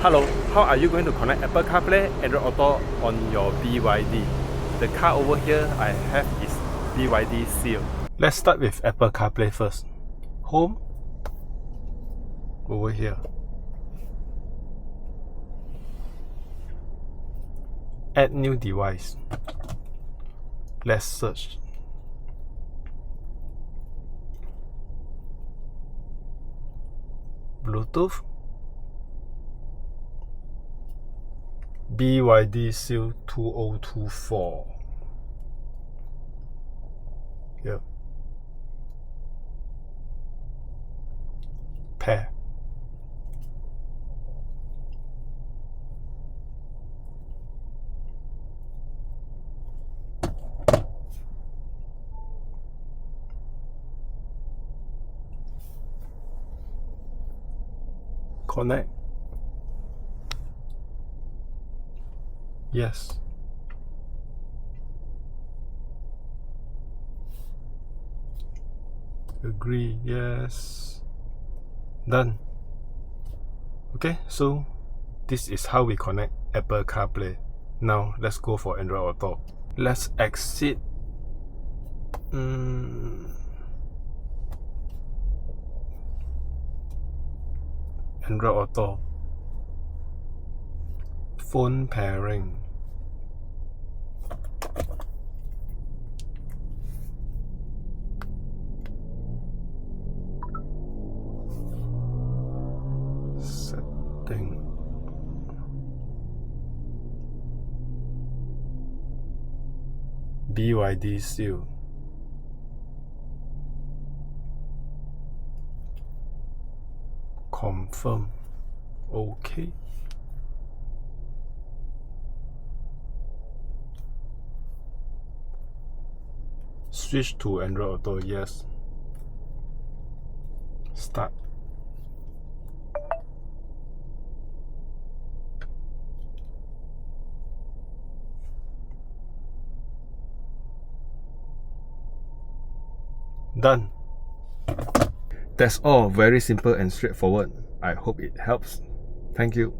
Hello, how are you going to connect Apple CarPlay, Android Auto on your BYD? The car over here I have is BYD Seal. Let's start with Apple CarPlay first. Home, over here. Add new device. Let's search. Bluetooth. BYD Seal 2024. Yep. Pair. Connect. Yes. Agree. Yes. Done. Okay, so this is how we connect Apple CarPlay. Now let's go for Android Auto. Let's exit. Android Auto. Phone pairing. Setting. BYD Seal. Confirm. Okay. Switch to Android Auto. Yes. Start. Done. That's all. Very simple and straightforward. I hope it helps. Thank you.